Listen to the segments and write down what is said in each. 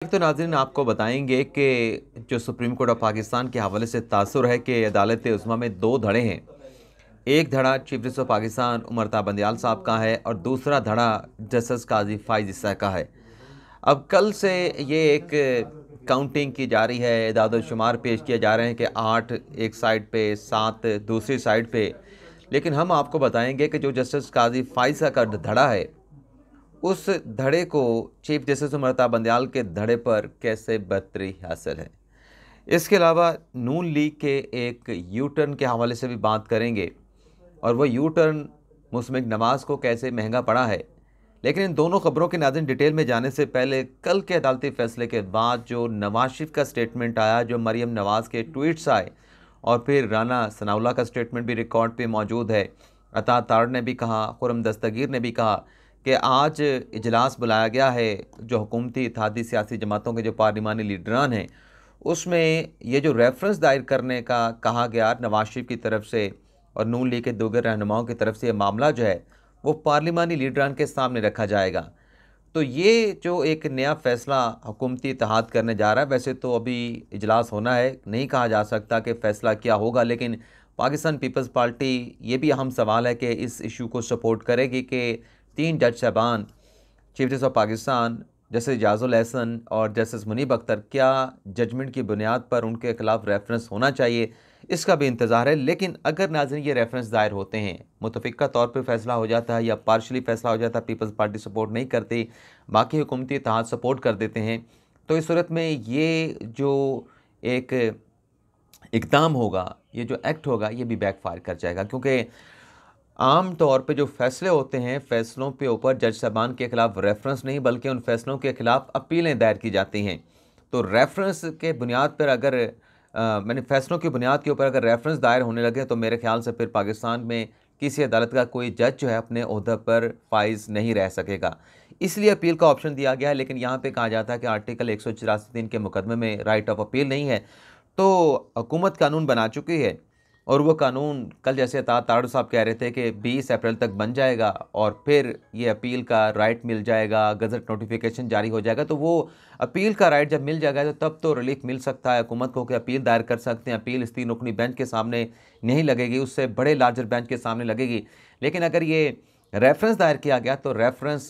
एक तो नाज़रीन आपको बताएंगे कि जो सुप्रीम कोर्ट ऑफ पाकिस्तान के हवाले से तासुर है कि अदालत उज़्मा में दो धड़े हैं। एक धड़ा chief justice of Pakistan Umar Ata Bandial साहब का है और दूसरा धड़ा जस्टिस काजी फ़ाइज़ ईसा का है। अब कल से ये एक काउंटिंग की जा रही है, इदाद-ओ-शुमार पेश किए जा रहे हैं कि 8 एक साइड पे, 7 दूसरी साइड पे। लेकिन हम आपको बताएंगे कि जो जस्टिस काजी फ़ाइज़ का धड़ा है, उस धड़े को चीफ जस्टिस उमर ता बंदयाल के धड़े पर कैसे बरतरी हासिल है। इसके अलावा नून लीग के एक यू टर्न के हवाले से भी बात करेंगे और वह यू टर्न मुस्लिम नमाज को कैसे महंगा पड़ा है। लेकिन इन दोनों खबरों के नाज़रीन डिटेल में जाने से पहले कल के अदालती फैसले के बाद जो नवाज शरीफ का स्टेटमेंट आया, जो मरियम नवाज के ट्वीट्स आए और फिर राना सनाउल्लाह का स्टेटमेंट भी रिकॉर्ड पे मौजूद है। अता तार ने भी कहा, खुरम दस्तगीर ने भी कहा कि आज इजलास बुलाया गया है जो हुकूमती इत्तेहादी सियासी जमातों के जो पार्लिमानी लीडरान हैं, उसमें ये जो रेफरेंस दायर करने का कहा गया नवाज शरीफ की तरफ से और नून लीग के दीगर रहनुमाओं की तरफ से ये मामला जो है वो पार्लिमानी लीडरान के सामने रखा जाएगा। तो ये जो एक नया फ़ैसला हुकूमती इत्तेहाद करने जा रहा है, वैसे तो अभी इजलास होना है, नहीं कहा जा सकता कि फ़ैसला क्या होगा, लेकिन पाकिस्तान पीपल्स पार्टी ये भी अहम सवाल है कि इस इशू को सपोर्ट करेगी कि 3 जज साहबान chief justice of Pakistan justice Ejazul Ahsan और जस्टिस मुनीब अख्तर क्या जजमेंट की बुनियाद पर उनके खिलाफ रेफरेंस होना चाहिए, इसका भी इंतज़ार है। लेकिन अगर नाज़रीन ये रेफरेंस दायर होते हैं, मुतफ़िक़ा तौर पे फ़ैसला हो जाता है या पार्शली फ़ैसला हो जाता है, पीपल्स पार्टी सपोर्ट नहीं करती, बाकी हुकूमती इत्तेहाद सपोर्ट कर देते हैं, तो इस सूरत में ये जो एक इक़दाम होगा, ये जो एक्ट होगा, ये भी बैकफ़ायर कर जाएगा। क्योंकि आम तौर पे जो फ़ैसले होते हैं, फ़ैसलों के ऊपर जज साहबान के ख़िलाफ़ रेफ़रेंस नहीं बल्कि उन फ़ैसलों के ख़िलाफ़ अपीलें दायर की जाती हैं। तो रेफ़रेंस के बुनियाद पर अगर मैंने फ़ैसलों की बुनियाद के ऊपर अगर रेफ़रेंस दायर होने लगे तो मेरे ख़्याल से फिर पाकिस्तान में किसी अदालत का कोई जज जो है अपने ओहदे पर फ़ाइज़ नहीं रह सकेगा। इसलिए अपील का ऑप्शन दिया गया है, लेकिन यहाँ पे कहा जाता है कि आर्टिकल 184(3) के मुकदमे में राइट ऑफ अपील नहीं है। तो हुकूमत कानून बना चुकी है और वो कानून कल जैसे अता तारड़ साहब कह रहे थे कि 20 अप्रैल तक बन जाएगा और फिर ये अपील का राइट मिल जाएगा, गज़ट नोटिफिकेशन जारी हो जाएगा। तो वो अपील का राइट जब मिल जाएगा तो तब तो रिलीफ मिल सकता है हुकूमत को कि अपील दायर कर सकते हैं। अपील इस 3 रुकनी बेंच के सामने नहीं लगेगी, उससे बड़े लार्जर बेंच के सामने लगेगी। लेकिन अगर ये रेफरेंस दायर किया गया तो रेफरेंस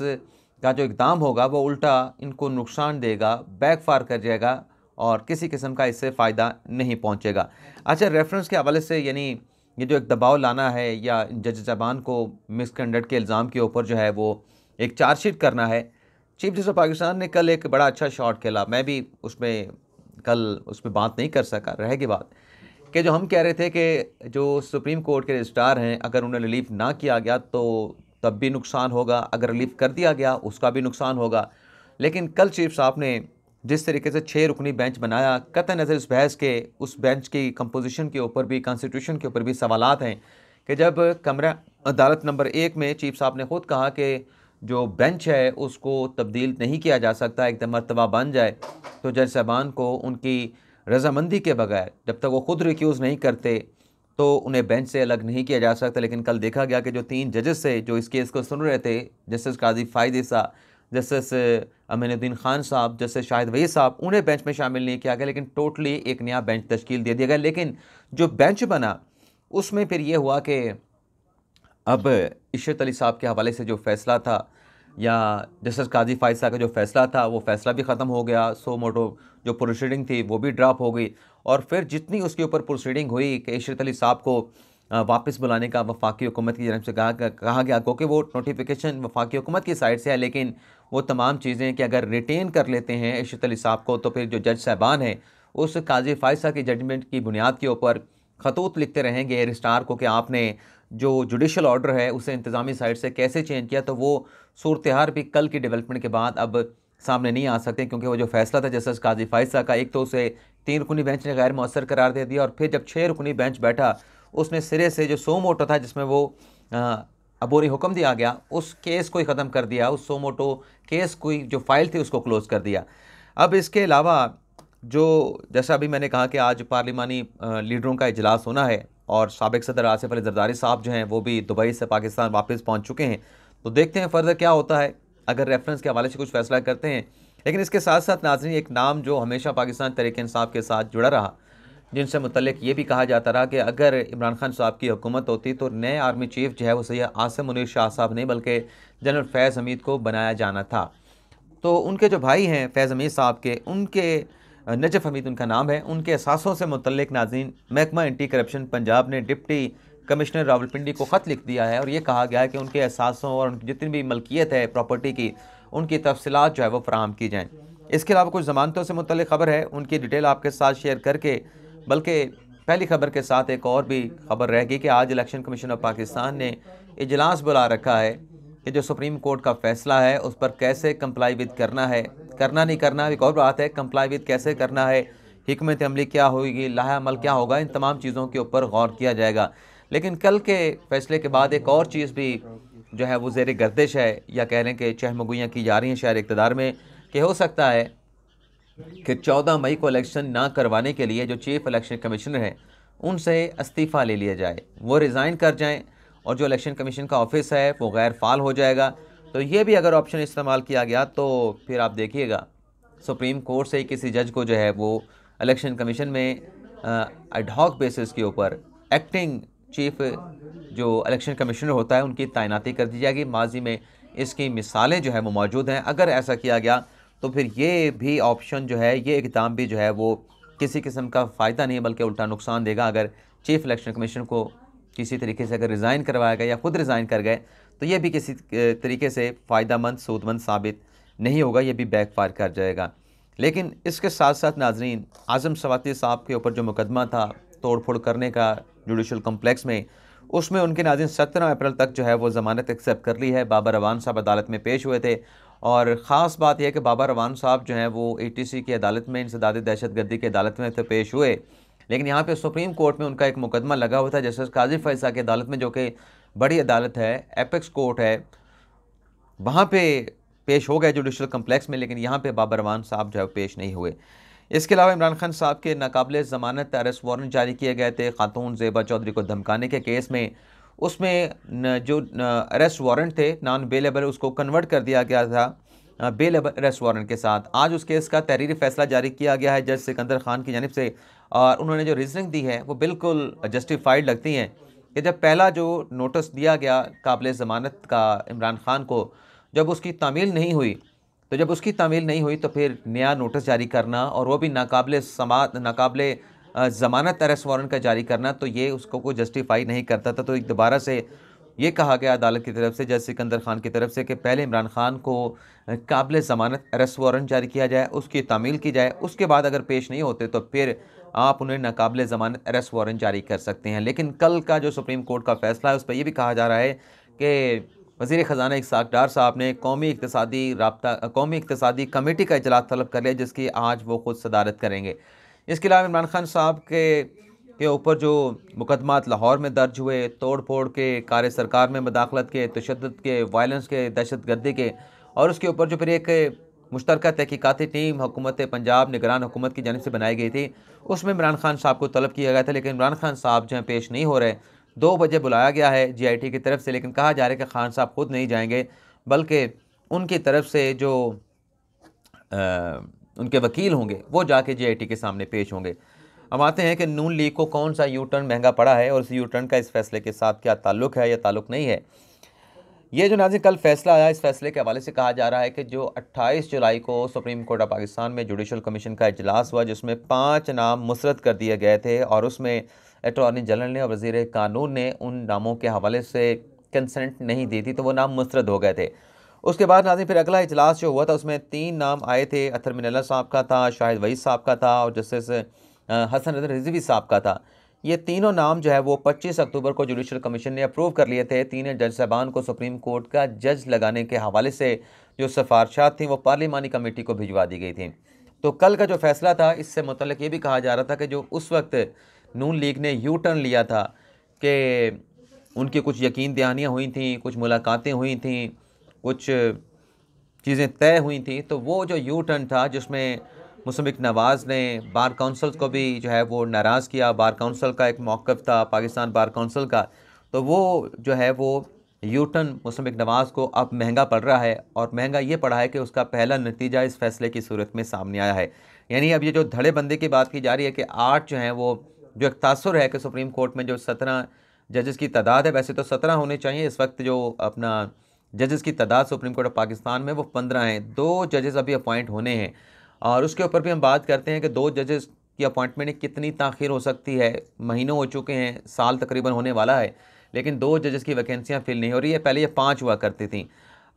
का जो इक़दाम होगा वो उल्टा इनको नुकसान देगा, बैकफायर कर जाएगा और किसी किस्म का इससे फ़ायदा नहीं पहुंचेगा। अच्छा, रेफरेंस के हवाले से यानी ये जो एक दबाव लाना है या जज ज़बान को मिसकंडक्ट के इल्ज़ाम के ऊपर जो है वो एक चार्जशीट करना है, चीफ जस्टिस ऑफ पाकिस्तान ने कल एक बड़ा अच्छा शॉट खेला। मैं भी उसमें कल उस पर बात नहीं कर सका, रहेगी बात कि जो हम कह रहे थे कि जो सुप्रीम कोर्ट के रजिस्ट्रार हैं, अगर उन्हें रिलीफ़ ना किया गया तो तब भी नुकसान होगा, अगर रिलीफ़ कर दिया गया उसका भी नुकसान होगा। लेकिन कल चीफ साहब ने जिस तरीके से 6 रुकनी बेंच बनाया, कतई नज़र इस बहस के उस बेंच की कंपोजिशन के ऊपर भी, कॉन्स्टिट्यूशन के ऊपर भी सवालात हैं कि जब कमरा अदालत नंबर 1 में चीफ साहब ने खुद कहा कि जो बेंच है उसको तब्दील नहीं किया जा सकता, एक मरतबा बन जाए तो जज साहबान को उनकी रजामंदी के बगैर जब तक वो खुद रिक्यूज़ नहीं करते तो उन्हें बेंच से अलग नहीं किया जा सकता। लेकिन कल देखा गया कि जो 3 जजेस थे जो इस केस को सुन रहे थे, जस्टिस काजी फ़ाइज़ ईसा, जस्टिस अमीनुद्दीन खान साहब, जस्टिस शाहिद वहीद साहब, उन्हें बेंच में शामिल नहीं किया गया, लेकिन टोटली एक नया बेंच तश्कील दे दिया गया। लेकिन जो बेंच बना उसमें फिर ये हुआ कि अब इशरत अली साहब के हवाले से जो फ़ैसला था या जस्टिस काजी फ़ाइज़ साहब का जो फ़ैसला था वो फ़ैसला भी ख़त्म हो गया। सो मोटो जो प्रोसीडिंग थी वो भी ड्रॉप हो गई और फिर जितनी उसके ऊपर प्रोसीडिंग हुई कि इशरत अली साहब को वापस बुलाने का वफाकी हुकूमत की जानब से कहा गया, क्योंकि वो नोटिफिकेशन वफाकी हुकूमत की साइड से है, लेकिन वो तमाम चीज़ें कि अगर रिटेन कर लेते हैं इशरत अली साहब को तो फिर जो जज साहबान हैं उस काजी फ़ाइज़ साहब की जजमेंट की बुनियाद के ऊपर खतूत लिखते रहेंगे रजिस्ट्रार को कि आपने जो जुडिशल ऑर्डर है उसे इंतज़ामी साइड से कैसे चेंज किया। तो वो सूरत हाल भी कल की डेवलपमेंट के बाद अब सामने नहीं आ सकते, क्योंकि वो जो फ़ैसला था जस्टिस काजी फ़ाइज़ साहब का, एक तो उसे 3 रुकनी बेंच ने गैर मौसर करार दे दिया और फिर जब 6 रुकनी बेंच बैठा उसने सिरे से जो सो मोटो था जिसमें वो अबूरी हुक्म दिया गया उस केस को ही ख़त्म कर दिया, उस सो मोटो केस को जो फ़ाइल थी उसको क्लोज़ कर दिया। अब इसके अलावा जो जैसा अभी मैंने कहा कि आज पार्लिमानी लीडरों का इजलास होना है और साबिक़ सदर आसिफ अली ज़रदारी साहब जो हैं वो भी दुबई से पाकिस्तान वापस पहुँच चुके हैं। तो देखते हैं फ़र्दर क्या होता है। अगर रेफरेंस के हवाले से कुछ फ़ैसला करते हैं लेकिन इसके साथ साथ नाज़रीन एक नाम जो हमेशा पाकिस्तान तहरीक इंसाफ के साथ जुड़ा रहा, जिनसे मुतल्लिक ये भी कहा जाता रहा कि अगर इमरान खान साहब की हुकूमत होती तो नए आर्मी चीफ जो है वो सैयद आसिम मुनीर शाह साहब नहीं बल्कि जनरल फैज़ हमीद को बनाया जाना था। तो उनके जो भाई हैं फैज़ हमीद साहब के, उनके नजफ़ हमीद उनका नाम है, उनके एहसासों से मुतल्लिक नाज़रीन महकमा एंटी करप्शन पंजाब ने डिप्टी कमिश्नर रावलपिंडी को ख़त लिख दिया है और ये कहा गया है कि उनके एहसासों और उनकी जितनी भी मलकियत है प्रॉपर्टी की, उनकी तफसीलात जो है वो फराहम की जाएँ। इसके अलावा कुछ ज़मानतों से मुतल्लिक ख़बर है, उनकी डिटेल आपके साथ शेयर करके, बल्कि पहली खबर के साथ एक और भी खबर रह गई कि आज इलेक्शन कमीशन ऑफ पाकिस्तान ने इजलास बुला रखा है कि जो सुप्रीम कोर्ट का फैसला है उस पर कैसे कंप्लाई विद करना है, करना नहीं करना एक और बात है, कंप्लाई विद कैसे करना है, हिकमत अमली क्या होगी, लाहा अमल क्या होगा, इन तमाम चीज़ों के ऊपर गौर किया जाएगा। लेकिन कल के फैसले के बाद एक और चीज़ भी जो है वो ज़ेर गर्दिश है, या कह लें कि चहमगुइयाँ की जा रही हैं शहर इक़्तिदार में कि हो सकता है कि 14 मई को इलेक्शन ना करवाने के लिए जो चीफ इलेक्शन कमिश्नर है उनसे इस्तीफ़ा ले लिया जाए, वो रिज़ाइन कर जाएं और जो इलेक्शन कमीशन का ऑफिस है वो गैर फाल हो जाएगा। तो ये भी अगर ऑप्शन इस्तेमाल किया गया तो फिर आप देखिएगा सुप्रीम कोर्ट से ही किसी जज को जो है वो इलेक्शन कमीशन में एडहॉक बेसिस के ऊपर एक्टिंग चीफ जो इलेक्शन कमिश्नर होता है उनकी तैनाती कर दी जाएगी। माजी में इसकी मिसालें जो है वो मौजूद हैं। अगर ऐसा किया गया तो फिर ये भी ऑप्शन जो है, ये इक़दाम भी जो है वो किसी किस्म का फ़ायदा नहीं बल्कि उल्टा नुकसान देगा। अगर चीफ इलेक्शन कमीशन को किसी तरीके से अगर रिज़ाइन करवाया गया या ख़ुद रिज़ाइन कर गए तो ये भी किसी तरीके से फ़ायदामंद सूदमंद साबित नहीं होगा, ये भी बैकफायर कर जाएगा। लेकिन इसके साथ साथ नाज़रीन आज़म सवाती साहब के ऊपर जो मुकदमा था तोड़ फोड़ करने का जुडिशल कम्प्लेक्स में, उसमें उनके नाज़रीन 17 अप्रैल तक जो है वो ज़मानत एक्सेप्ट कर ली है। बाबर अवान साहब अदालत में पेश हुए थे और ख़ास बात यह है कि बाबर अवान साहब जो हैं वो ATC की अदालत में, इंसदाद दहशतगर्दी की अदालत में तो पेश हुए, लेकिन यहाँ पे सुप्रीम कोर्ट में उनका एक मुकदमा लगा हुआ था जस्टिस काजी फैज़ा की अदालत में, जो कि बड़ी अदालत है, एपेक्स कोर्ट है, वहाँ पे पेश हो गए जुडिशल कम्प्लेक्स में, लेकिन यहाँ पे बाबर अवान साहब जो है पेश नहीं हुए। इसके अलावा इमरान खान साहब के नाकाबिले ज़मानत अरेस्ट वारंट जारी किए गए थे खातून ज़ेबा चौधरी को धमकाने के केस में। उसमें जो अरेस्ट वारंट थे नॉन बेलेबल, उसको कन्वर्ट कर दिया गया था बेलेबल अरेस्ट वारंट के साथ। आज उस केस का तहरीरी फैसला जारी किया गया है जज सिकंदर खान की जानिब से, और उन्होंने जो रीजनिंग दी है वो बिल्कुल जस्टिफाइड लगती हैं कि जब पहला जो नोटिस दिया गया काबिल ज़मानत का इमरान खान को, जब उसकी तामील नहीं हुई तो फिर नया नोटिस जारी करना और वो भी नाकाबिल ज़मानत अरेस्ट वारंट का जारी करना, तो ये उसको कोई जस्टिफाई नहीं करता था। तो एक दोबारा से ये कहा गया अदालत की तरफ से, जज सिकंदर खान की तरफ से, कि पहले इमरान खान को काबिल ज़मानत अरेस्ट वारंट जारी किया जाए, उसकी तामील की जाए, उसके बाद अगर पेश नहीं होते तो फिर आप उन्हें नाकाबिल ज़मानत अरेस्ट वारंट जारी कर सकते हैं। लेकिन कल का जो सुप्रीम कोर्ट का फैसला है उस पर यह भी कहा जा रहा है कि वज़ीर ख़जाना इस्हाक़ डार साहब ने कौमी इक़्तिसादी कमेटी का इजलास तलब कर लिया, जिसकी आज वो ख़ुद सदारत करेंगे। इसके अलावा इमरान खान साहब के ऊपर जो मुकदमात लाहौर में दर्ज हुए, तोड़ फोड़ के, कार्य सरकार में मदाखलत के, तशद्दुद के, वायलेंस के, दहशतगर्दी के, और उसके ऊपर जो फिर एक मुश्तरका तहकीकाती टीम हुकूमत पंजाब निगरान हुकूमत की जानिब से बनाई गई थी, उसमें इमरान खान साहब को तलब किया गया था, लेकिन इमरान खान साहब जो हैं पेश नहीं हो रहे। 2 बजे बुलाया गया है GIT की तरफ से, लेकिन कहा जा रहा है कि खान साहब खुद नहीं जाएंगे, बल्कि उनकी तरफ से जो उनके वकील होंगे वो जाके GIT के सामने पेश होंगे। अब आते हैं कि नून लीग को कौन सा यू टर्न महंगा पड़ा है और उस यू टर्न का इस फैसले के साथ क्या ताल्लुक़ है या ताल्लुक़ नहीं है। ये जो नाज़रीन कल फैसला आया, इस फैसले के हवाले से कहा जा रहा है कि जो 28 जुलाई को सुप्रीम कोर्ट ऑफ पाकिस्तान में जुडिशल कमीशन का इजलास हुआ, जिसमें 5 नाम मुस्तरद कर दिए गए थे और उसमें अटॉर्नी जनरल ने और वज़ीर कानून ने उन नामों के हवाले से कंसेंट नहीं दी थी, तो वो नाम मुस्तरद हो गए थे। उसके बाद नाज़रीन फिर अगला इजलास जो हुआ था उसमें 3 नाम आए थे, अतर मिनल्ला साहब का था, शाहिद वहीद साहब का था और जस्टिस हसन रज़ा रिजवी साहब का था। ये तीनों नाम जो है वो 25 अक्टूबर को जुडिशल कमीशन ने अप्रूव कर लिए थे। 3 जज साहबान को सुप्रीम कोर्ट का जज लगाने के हवाले से जो सिफारशात थी वो पार्लिमानी कमेटी को भिजवा दी गई थी। तो कल का जो फैसला था इससे मुतल्लिक ये भी कहा जा रहा था कि जो उस वक्त नून लीग ने यू टर्न लिया था कि उनकी कुछ यकीन दहानियाँ हुई थी, कुछ मुलाकातें हुई थी, कुछ चीज़ें तय हुई थी, तो वो जो यू टर्न था जिसमें मुसम्मिक नवाज़ ने बार काउंसिल को भी जो है वो नाराज़ किया, बार काउंसिल का एक मौक़िफ़ था पाकिस्तान बार काउंसिल का, तो वो जो है वो यूटन मुस्तफा नवाज़ को अब महंगा पड़ रहा है, और महंगा ये पड़ा है कि उसका पहला नतीजा इस फैसले की सूरत में सामने आया है। यानी अब ये जो धड़ेबंदी की बात की जा रही है कि 8 जो हैं वो जो एक तासुर है कि सुप्रीम कोर्ट में जो 17 जजेस की तादाद है, वैसे तो 17 होने चाहिए, इस वक्त जो अपना जजेस की तादाद सुप्रीम कोर्ट ऑफ पाकिस्तान में वो 15 हैं। 2 जजेस अभी अपॉइंट होने हैं, और उसके ऊपर भी हम बात करते हैं कि 2 जजेस की अपॉइंटमेंट में कितनी ताख़ीर हो सकती है। महीनों हो चुके हैं, साल तकरीबन होने वाला है, लेकिन 2 जजेस की वैकेंसियाँ फिल नहीं हो रही है। पहले ये 5 हुआ करती थी।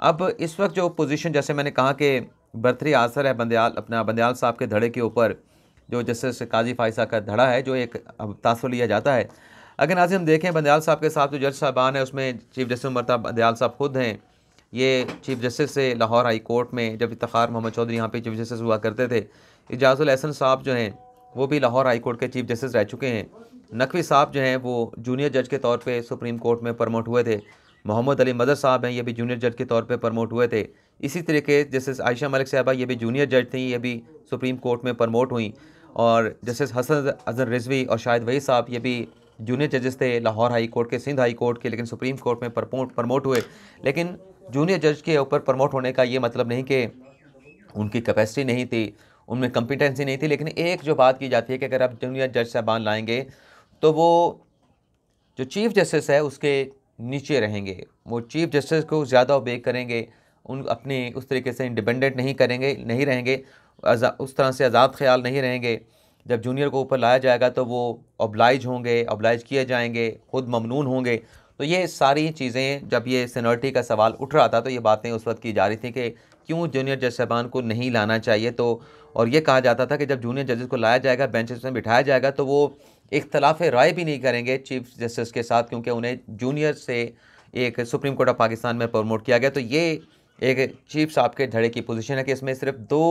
अब इस वक्त जो पोजीशन, जैसे मैंने कहा कि बरतरी आसर है बंदयाल साहब के धड़े के ऊपर, जो जस्टिस काजी फाइसा का धड़ा है, जो एक अब तासुर लिया जाता है। अगर नाज़रीन हम देखें, बंदयाल साहब के साथ जो जज साहबान है उसमें चीफ जस्टिस उमर बंदयाल साहब खुद हैं। ये चीफ जस्टिस से लाहौर हाई कोर्ट में जब इफ्तिखार मोहम्मद चौधरी यहाँ पे चीफ जस्टिस हुआ करते थे। इजाज़ुल एहसन साहब जो हैं वो भी लाहौर हाई कोर्ट के चीफ जस्टिस रह चुके हैं। नकवी साहब जो हैं वो जूनियर जज के तौर पे सुप्रीम कोर्ट में प्रमोट हुए थे। मोहम्मद अली मदर साहब हैं, ये भी जूनियर जज के तौर पे प्रमोट हुए थे। इसी तरीके जस्टिस आयशा मलिक साहबा, ये भी जूनियर जज थी, ये भी सुप्रीम कोर्ट में प्रमोट हुई। और जस्टिस हसन अजहर रिजवी और शाहिद वही साहब, ये भी जूनियर जजेस थे लाहौर हाई कोर्ट के, सिंध हाई कोर्ट के, लेकिन सुप्रीम कोर्ट में प्रमोट हुए। लेकिन जूनियर जज के ऊपर प्रमोट होने का ये मतलब नहीं कि उनकी कैपेसिटी नहीं थी, उनमें कॉम्पिटेंसी नहीं थी। लेकिन एक जो बात की जाती है कि अगर आप जूनियर जज साहबान लाएंगे तो वो जो चीफ़ जस्टिस है उसके नीचे रहेंगे, वो चीफ़ जस्टिस को ज़्यादा ओबे करेंगे, उन अपने उस तरीके से इंडिपेंडेंट नहीं रहेंगे, उस तरह से आज़ाद ख्याल नहीं रहेंगे। जब जूनियर को ऊपर लाया जाएगा तो वो ऑब्लाइज किए जाएंगे, खुद ममनून होंगे। तो ये सारी चीज़ें, जब ये सीनियरिटी का सवाल उठ रहा था तो ये बातें उस वक्त की जा रही थी कि क्यों जूनियर जज साहबान को नहीं लाना चाहिए। तो और ये कहा जाता था कि जब जूनियर जजेस को लाया जाएगा, बेंचेस में बिठाया जाएगा, तो वो इख्तलाफ राय भी नहीं करेंगे चीफ जस्टिस के साथ, क्योंकि उन्हें जूनियर से एक सुप्रीम कोर्ट ऑफ पाकिस्तान में प्रमोट किया गया। तो ये एक चीफ साहब के धड़े की पोजीशन है कि इसमें सिर्फ 2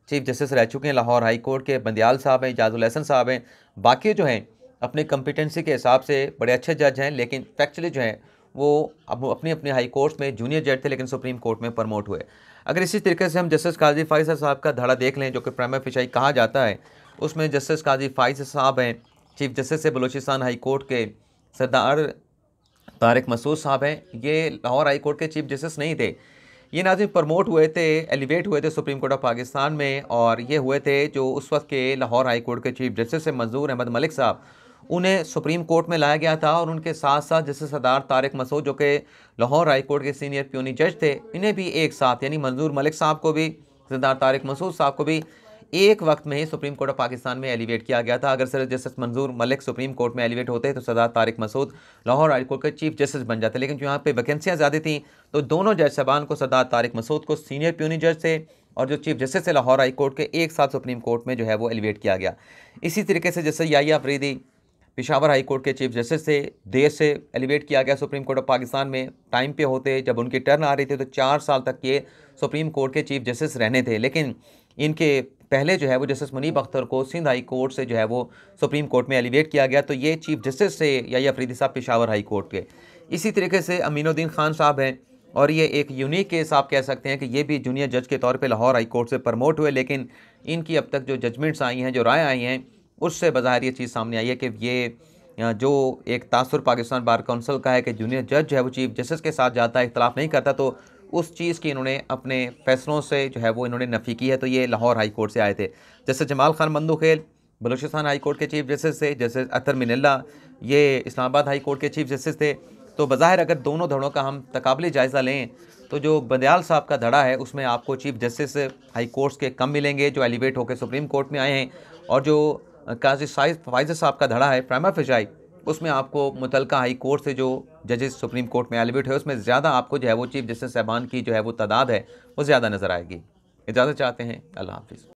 चीफ जस्टिस रह चुके हैं लाहौर हाई कोर्ट के, बंदयाल साहब हैं, इजाज़ुल एहसन साहब हैं। बाकी जो हैं अपनी कम्पिटेंसी के हिसाब से बड़े अच्छे जज हैं, लेकिन फैक्चुअली जो हैं वो अब अपनी अपनी हाई कोर्ट में जूनियर जज थे, लेकिन सुप्रीम कोर्ट में प्रमोट हुए। अगर इसी तरीके से हम जस्टिस काजी फाइसा साहब का धड़ा देख लें, जो कि प्राइमा फेशियाई कहा जाता है, उसमें जस्टिस काजी फाइसा साहब हैं, चीफ जस्टिस से बलूचिस्तान हाई कोर्ट के सरदार तारिक मसूद साहब हैं। ये लाहौर हाई कोर्ट के चीफ जस्टिस नहीं थे, ये नाज़रीन प्रमोट हुए थे, एलिवेट हुए थे सुप्रीम कोर्ट ऑफ पाकिस्तान में, और ये हुए थे जो उस वक्त के लाहौर हाई कोर्ट के चीफ जस्टिस से मंजूर अहमद मलिक साहब, उन्हें सुप्रीम कोर्ट में लाया गया था। और उनके साथ साथ जस्टिस सरदार तारिक मसूद, जो कि लाहौर हाई कोर्ट के सीनियर प्यूनी जज थे, इन्हें भी एक साथ, यानी मंजूर मलिक साहब को भी, सरदार तारिक मसूद साहब को भी एक वक्त में ही सुप्रीम कोर्ट ऑफ पाकिस्तान में एलिवेट किया गया था। अगर सिर्फ जस्टिस मंजूर मलिक सुप्रीम कोर्ट में एलिवेट होते तो सरदार तारिक मसूद लाहौर हाई कोर्ट के चीफ जस्टिस बन जाते, लेकिन जो यहाँ पे वैकेंसियाँ ज़्यादा थी तो दोनों जज साहबान को, सरदार तारिक मसूद को सीनियर प्यूनी जज थे, और जो चीफ जस्टिस है लाहौर हाई कोर्ट के, एक साथ सुप्रीम कोर्ट में जो है वो एलिवेट किया गया। इसी तरीके से जैसे याहिया अफरीदी पेशावर हाई कोर्ट के चीफ जस्टिस से देर से एलिवेट किया गया सुप्रीम कोर्ट ऑफ पाकिस्तान में, टाइम पे होते, जब उनकी टर्न आ रही थी तो 4 साल तक ये सुप्रीम कोर्ट के चीफ जस्टिस रहने थे। लेकिन इनके पहले जो है वो जस्टिस मुनीब अख्तर को सिंध हाई कोर्ट से जो है वो सुप्रीम कोर्ट में एलिवेट किया गया। तो ये चीफ जस्टिस से याहिया अफरीदी साहब पेशावर हाई कोर्ट के। इसी तरीके से अमीनुद्दीन खान साहब हैं, और ये एक यूनिक केस आप कह सकते हैं कि ये भी जूनियर जज के तौर पे लाहौर हाई कोर्ट से प्रमोट हुए, लेकिन इनकी अब तक जो जजमेंट्स आई हैं, जो राय आई हैं, उससे बज़ाहिर ये चीज़ सामने आई है कि ये जो एक तासुर पाकिस्तान बार काउंसिल का है कि जूनियर जज जो है वो चीफ जस्टिस के साथ जाता है, इख्तलाफ नहीं करता, तो उस चीज़ की इन्होंने अपने फैसलों से जो है वो इन्होंने नफ़ी की है। तो ये लाहौर हाई कोर्ट से आए थे। जैसे जमाल खान मंदुखेल बलूचिस्तान हाई कोर्ट के चीफ जस्टिस थे, जैसे अतर मिनल्ला ये इस्लामाबाद हाई कोर्ट के चीफ जस्टिस थे। तो बज़ाहिर अगर दोनों धड़ों का हम तकाबली जायज़ा लें तो जो बंदयाल साहब का धड़ा है उसमें आपको चीफ जस्टिस हाई कोर्ट्स के कम मिलेंगे जो एलिवेट होकर सुप्रीम कोर्ट में आए हैं, और जो काजी फाइज़ साहब का धड़ा है प्राइमा फेशियाई, उसमें आपको मुतलका हाई कोर्ट से जो जजेस सुप्रीम कोर्ट में एलिवेट है उसमें ज़्यादा आपको जो है वो चीफ जस्टिस साहबान की जो है वो तादाद है वो ज़्यादा नज़र आएगी। इजाज़त चाहते हैं, अल्लाह हाफ़िज़।